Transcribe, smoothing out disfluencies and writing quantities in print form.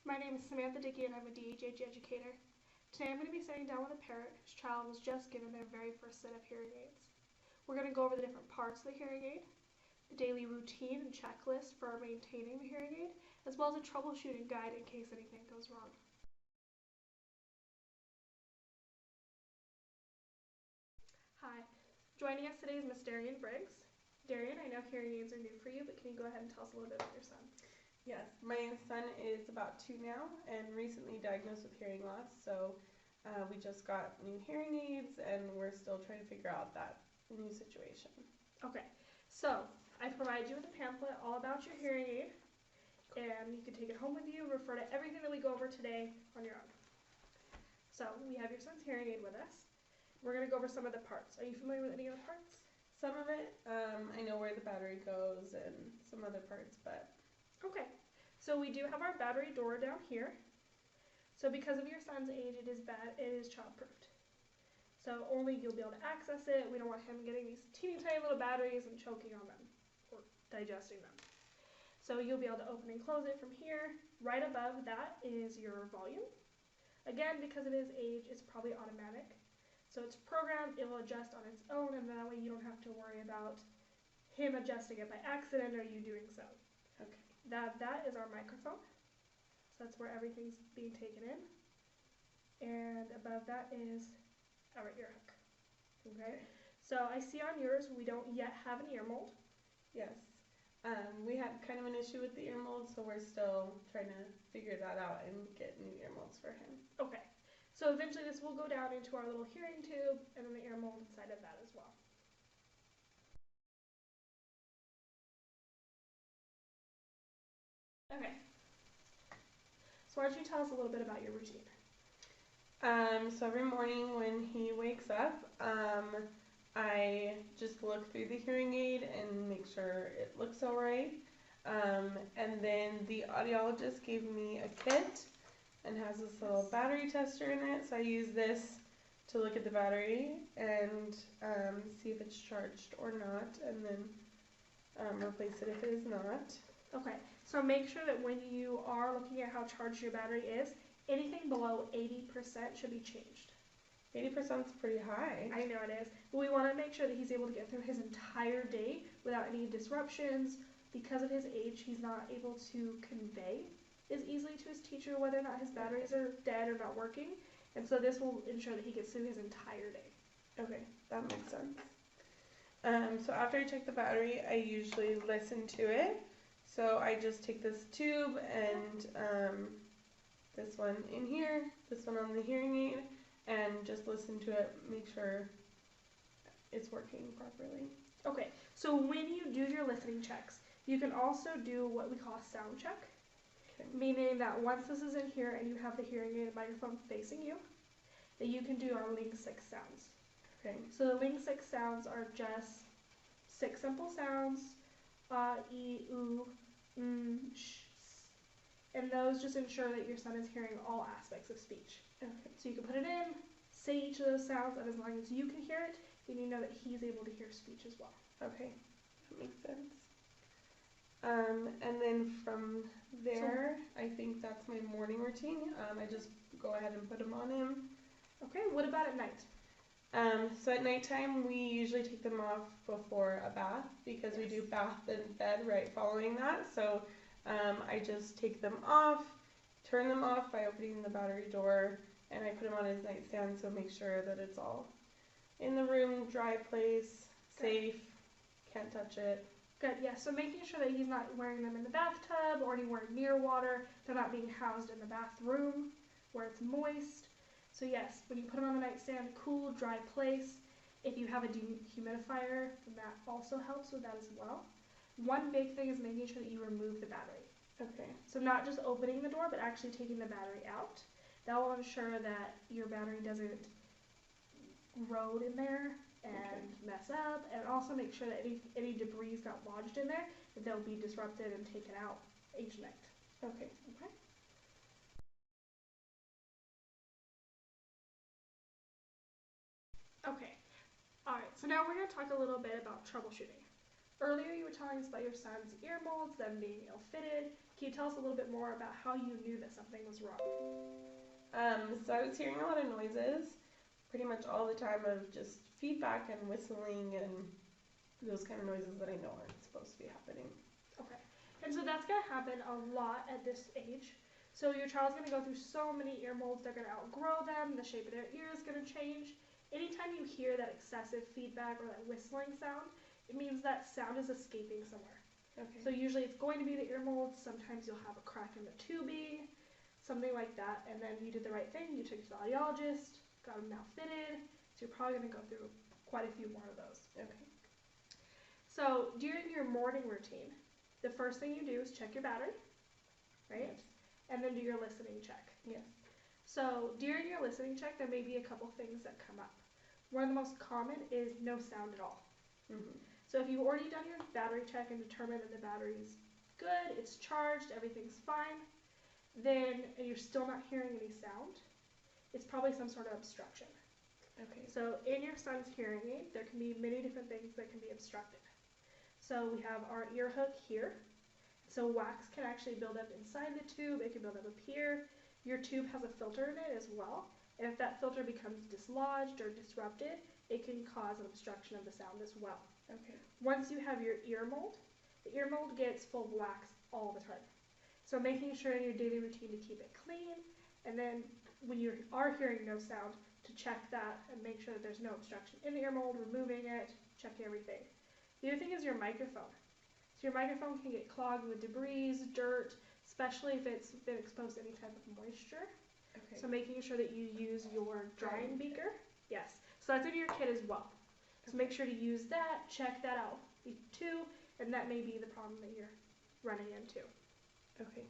My name is Samantha Dickey and I'm a DHH educator. Today I'm going to be sitting down with a parent whose child was just given their very first set of hearing aids. We're going to go over the different parts of the hearing aid, the daily routine and checklist for maintaining the hearing aid, as well as a troubleshooting guide in case anything goes wrong. Hi, joining us today is Miss Darian Briggs. Darian, I know hearing aids are new for you, but can you go ahead and tell us a little bit about your son? Yes, my son is about 2 now and recently diagnosed with hearing loss. So we just got new hearing aids and we're still trying to figure out that new situation. Okay, so I provided you with a pamphlet all about your hearing aid, and you can take it home with you, refer to everything that we go over today on your own. So we have your son's hearing aid with us. We're going to go over some of the parts. Are you familiar with any of the parts? Some of it, I know where the battery goes and some other parts, but... Okay, so we do have our battery door down here. So because of your son's age, it is child-proofed. So only you'll be able to access it. We don't want him getting these teeny tiny little batteries and choking on them or digesting them. So you'll be able to open and close it from here. Right above that is your volume. Again, because of his age, it's probably automatic. So it's programmed, it will adjust on its own, and that way you don't have to worry about him adjusting it by accident or you doing so. Okay. That is our microphone. So that's where everything's being taken in. And above that is our ear hook. Okay? So I see on yours we don't yet have an ear mold. Yes. We had kind of an issue with the ear mold, so we're still trying to figure that out and get new ear molds for him. Okay. So eventually this will go down into our little hearing tube and then the ear mold inside of that as well. Okay. So why don't you tell us a little bit about your routine? So every morning when he wakes up, I just look through the hearing aid and make sure it looks all right. And then the audiologist gave me a kit and has this little battery tester in it. So I use this to look at the battery and see if it's charged or not, and then replace it if it is not. Okay, so make sure that when you are looking at how charged your battery is, anything below 80% should be changed. 80% is pretty high. I know it is, but we want to make sure that he's able to get through his entire day without any disruptions. Because of his age, he's not able to convey as easily to his teacher whether or not his batteries are dead or not working, and so this will ensure that he gets through his entire day. Okay, that makes sense. So after I check the battery, I usually listen to it. So I just take this tube and this one in here, this one on the hearing aid, and just listen to it, make sure it's working properly. Okay, so when you do your listening checks, you can also do what we call a sound check, meaning that once this is in here and you have the hearing aid microphone facing you, that you can do our Ling 6 sounds. Okay. So the Ling 6 sounds are just 6 simple sounds, e, oo, sh, and those just ensure that your son is hearing all aspects of speech. Okay. So you can put it in, say each of those sounds, and as long as you can hear it, then you know that he's able to hear speech as well. Okay, that makes sense. And then from there, I think that's my morning routine. I just go ahead and put them on him. Okay, what about at night? So at nighttime, we usually take them off before a bath because we do bath and bed right following that. So I just take them off, turn them off by opening the battery door, and I put them on his nightstand, so make sure that it's all in the room, dry place, safe, can't touch it. Good, yeah, so making sure that he's not wearing them in the bathtub or anywhere near water. They're not being housed in the bathroom where it's moist. So yes, when you put them on the nightstand, cool, dry place. If you have a dehumidifier, then that also helps with that as well. One big thing is making sure that you remove the battery. Okay. So not just opening the door, but actually taking the battery out. That will ensure that your battery doesn't corrode in there and mess up, and also make sure that any debris got lodged in there, that they'll be disrupted and taken out each night. Okay. Okay. Okay. All right. So now we're going to talk a little bit about troubleshooting. Earlier you were telling us about your son's ear molds, them being ill-fitted. Can you tell us a little bit more about how you knew that something was wrong? So I was hearing a lot of noises, pretty much all the time, of just feedback and whistling and those kind of noises that I know aren't supposed to be happening. Okay. And so that's going to happen a lot at this age. So your child's going to go through so many ear molds, they're going to outgrow them, the shape of their ear is going to change. Anytime you hear that excessive feedback or that whistling sound, it means that sound is escaping somewhere. Okay. So usually it's going to be the ear molds, sometimes you'll have a crack in the tubing, something like that, and then you did the right thing, you took it to the audiologist, got them now fitted, so you're probably going to go through quite a few more of those. Okay. So during your morning routine, the first thing you do is check your battery, right? Yes. And then do your listening check. Yes. So during your listening check, there may be a couple things that come up. One of the most common is no sound at all. Mhm. So if you've already done your battery check and determined that the battery's good, it's charged, everything's fine, then and you're still not hearing any sound, it's probably some sort of obstruction. Okay. So in your son's hearing aid, there can be many different things that can be obstructed. So we have our ear hook here. So wax can actually build up inside the tube, it can build up here. Your tube has a filter in it as well, and if that filter becomes dislodged or disrupted, it can cause an obstruction of the sound as well. Okay. Once you have your ear mold, the ear mold gets full of wax all the time. So making sure in your daily routine to keep it clean, and then when you are hearing no sound, to check that and make sure that there's no obstruction in the ear mold, removing it, checking everything. The other thing is your microphone. So your microphone can get clogged with debris, dirt, especially if it's been exposed to any type of moisture. Okay. So making sure that you use your drying beaker. Yes. So that's in your kit as well. So make sure to use that, check that out too, and that may be the problem that you're running into. Okay.